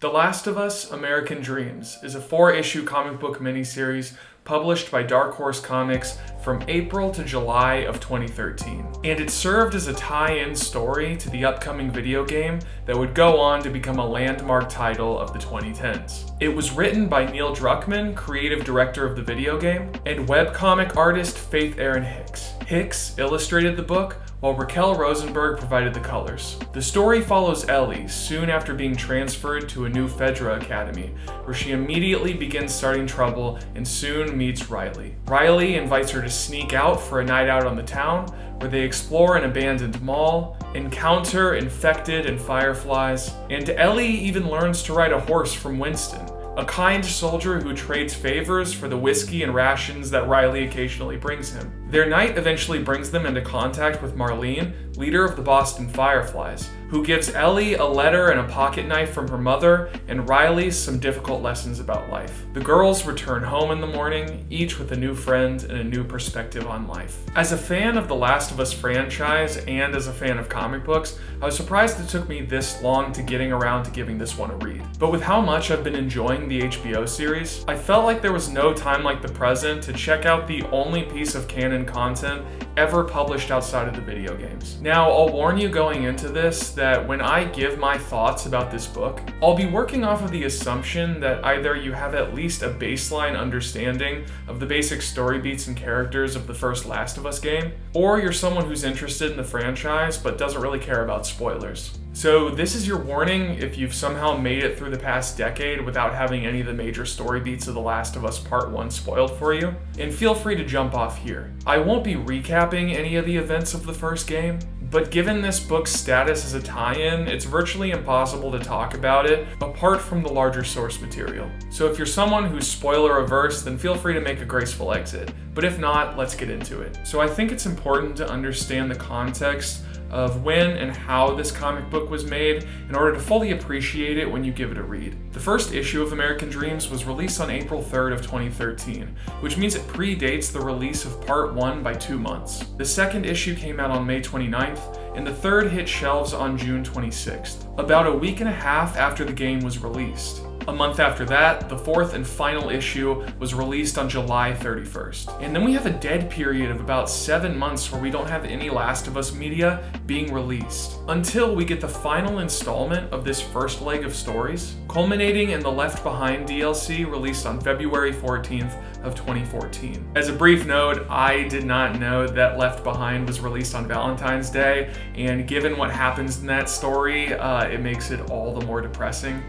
The Last of Us: American Dreams is a 4-issue comic book miniseries published by Dark Horse Comics from April to July of 2013. And it served as a tie-in story to the upcoming video game that would go on to become a landmark title of the 2010s. It was written by Neil Druckmann, creative director of the video game, and webcomic artist Erin Hicks. Hicks illustrated the book, while Rachelle Rosenberg provided the colors. The story follows Ellie soon after being transferred to a new Fedra academy, where she immediately begins starting trouble and soon meets Riley. Riley invites her to sneak out for a night out on the town, where they explore an abandoned mall, encounter infected and fireflies, and Ellie even learns to ride a horse from Winston, a kind soldier who trades favors for the whiskey and rations that Riley occasionally brings him. Their night eventually brings them into contact with Marlene, leader of the Boston Fireflies, who gives Ellie a letter and a pocket knife from her mother, and Riley some difficult lessons about life. The girls return home in the morning, each with a new friend and a new perspective on life. As a fan of the Last of Us franchise and as a fan of comic books, I was surprised it took me this long to getting around to giving this one a read. But with how much I've been enjoying the HBO series, I felt like there was no time like the present to check out the only piece of canon content ever published outside of the video games. Now, I'll warn you going into this that when I give my thoughts about this book, I'll be working off of the assumption that either you have at least a baseline understanding of the basic story beats and characters of the first Last of Us game, or you're someone who's interested in the franchise but doesn't really care about spoilers. So this is your warning if you've somehow made it through the past decade without having any of the major story beats of The Last of Us Part 1 spoiled for you, and feel free to jump off here. I won't be recapping any of the events of the first game, but given this book's status as a tie-in, it's virtually impossible to talk about it apart from the larger source material. So if you're someone who's spoiler averse, then feel free to make a graceful exit. But if not, let's get into it. So I think it's important to understand the context of when and how this comic book was made in order to fully appreciate it when you give it a read. The first issue of American Dreams was released on April 3rd of 2013, which means it predates the release of Part 1 by 2 months. The second issue came out on May 29th, and the third hit shelves on June 26th, about a week and a half after the game was released. A month after that, the fourth and final issue was released on July 31st. And then we have a dead period of about 7 months where we don't have any Last of Us media being released, until we get the final installment of this first leg of stories, culminating in the Left Behind DLC released on February 14th of 2014. As a brief note, I did not know that Left Behind was released on Valentine's Day, and given what happens in that story, it makes it all the more depressing.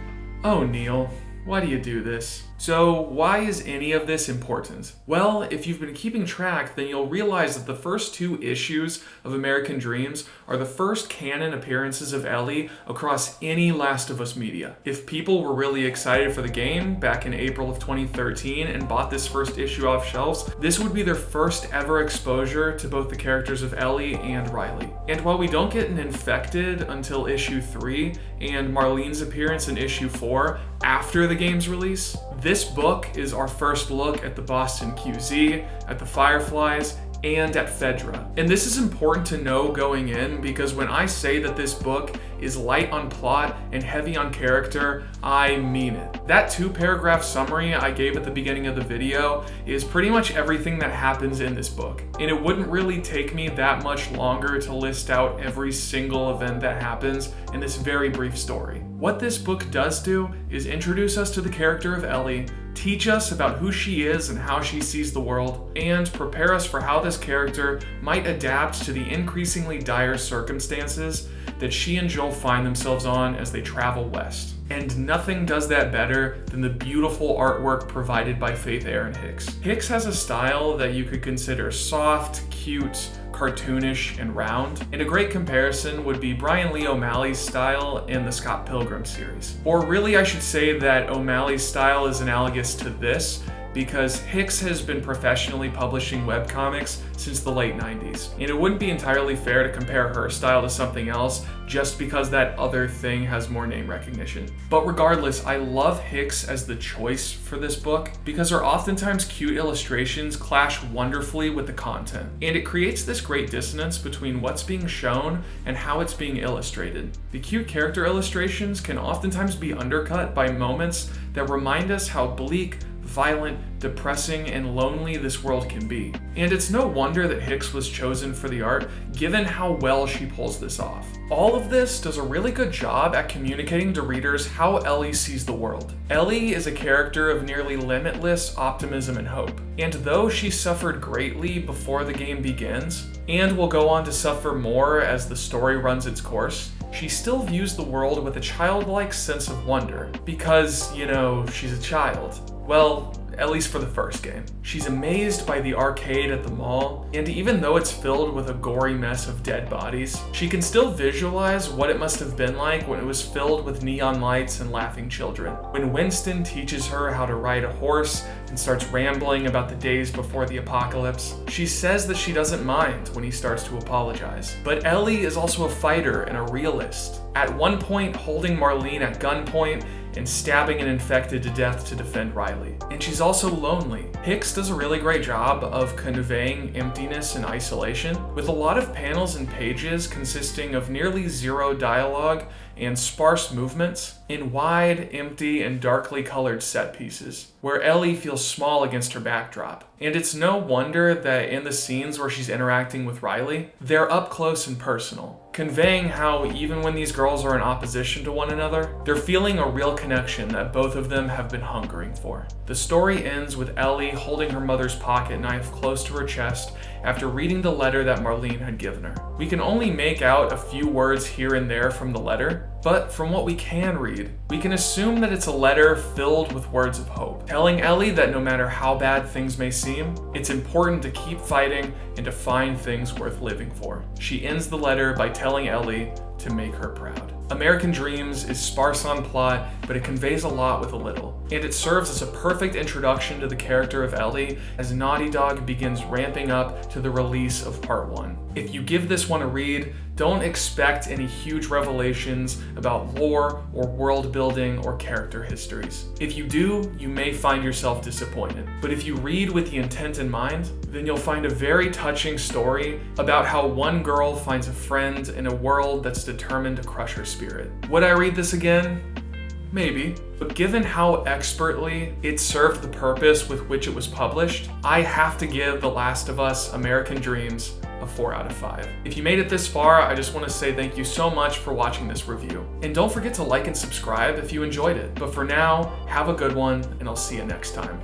Oh, Neil, why do you do this? So, why is any of this important? Well, if you've been keeping track, then you'll realize that the first 2 issues of American Dreams are the first canon appearances of Ellie across any Last of Us media. If people were really excited for the game back in April of 2013 and bought this first issue off shelves, this would be their first ever exposure to both the characters of Ellie and Riley. And while we don't get an Infected until issue 3 and Marlene's appearance in issue 4 after the game's release, this book is our first look at the Boston QZ, at the Fireflies, and at Fedra. And this is important to know going in, because when I say that this book is light on plot and heavy on character, I mean it. That 2-paragraph summary I gave at the beginning of the video is pretty much everything that happens in this book. And it wouldn't really take me that much longer to list out every single event that happens in this very brief story. What this book does do is introduce us to the character of Ellie, teach us about who she is and how she sees the world, and prepare us for how this character might adapt to the increasingly dire circumstances that she and Joel find themselves on as they travel west. And nothing does that better than the beautiful artwork provided by Erin Hicks. Hicks has a style that you could consider soft, cute, cartoonish, and round. And a great comparison would be Brian Lee O'Malley's style in the Scott Pilgrim series. Or really, I should say that O'Malley's style is analogous to this, because Hicks has been professionally publishing webcomics since the late 90s, and it wouldn't be entirely fair to compare her style to something else just because that other thing has more name recognition. But regardless, I love Hicks as the choice for this book because her oftentimes cute illustrations clash wonderfully with the content, and it creates this great dissonance between what's being shown and how it's being illustrated. The cute character illustrations can oftentimes be undercut by moments that remind us how bleak, violent, depressing, and lonely this world can be. And it's no wonder that Hicks was chosen for the art, given how well she pulls this off. All of this does a really good job at communicating to readers how Ellie sees the world. Ellie is a character of nearly limitless optimism and hope. And though she suffered greatly before the game begins, and will go on to suffer more as the story runs its course, she still views the world with a childlike sense of wonder, because, you know, she's a child. Well, at least for the first game. She's amazed by the arcade at the mall, and even though it's filled with a gory mess of dead bodies, she can still visualize what it must have been like when it was filled with neon lights and laughing children. When Winston teaches her how to ride a horse and starts rambling about the days before the apocalypse, she says that she doesn't mind when he starts to apologize. But Ellie is also a fighter and a realist, at one point holding Marlene at gunpoint and stabbing an infected to death to defend Riley. And she's also lonely. Hicks does a really great job of conveying emptiness and isolation, with a lot of panels and pages consisting of nearly zero dialogue and sparse movements in wide, empty, and darkly colored set pieces, where Ellie feels small against her backdrop. And it's no wonder that in the scenes where she's interacting with Riley, they're up close and personal, conveying how even when these girls are in opposition to one another, they're feeling a real connection that both of them have been hungering for. The story ends with Ellie holding her mother's pocket knife close to her chest after reading the letter that Marlene had given her. We can only make out a few words here and there from the letter, but from what we can read, we can assume that it's a letter filled with words of hope, telling Ellie that no matter how bad things may seem, it's important to keep fighting and to find things worth living for. She ends the letter by telling Ellie to make her proud. American Dreams is sparse on plot, but it conveys a lot with a little, and it serves as a perfect introduction to the character of Ellie as Naughty Dog begins ramping up to the release of Part 1. If you give this one a read, don't expect any huge revelations about lore or world building or character histories. If you do, you may find yourself disappointed. But if you read with the intent in mind, then you'll find a very touching story about how one girl finds a friend in a world that's determined to crush her spirit. Would I read this again? Maybe. But given how expertly it served the purpose with which it was published, I have to give The Last of Us American Dreams a 4 out of 5. If you made it this far, I just want to say thank you so much for watching this review. And don't forget to like and subscribe if you enjoyed it. But for now, have a good one, and I'll see you next time.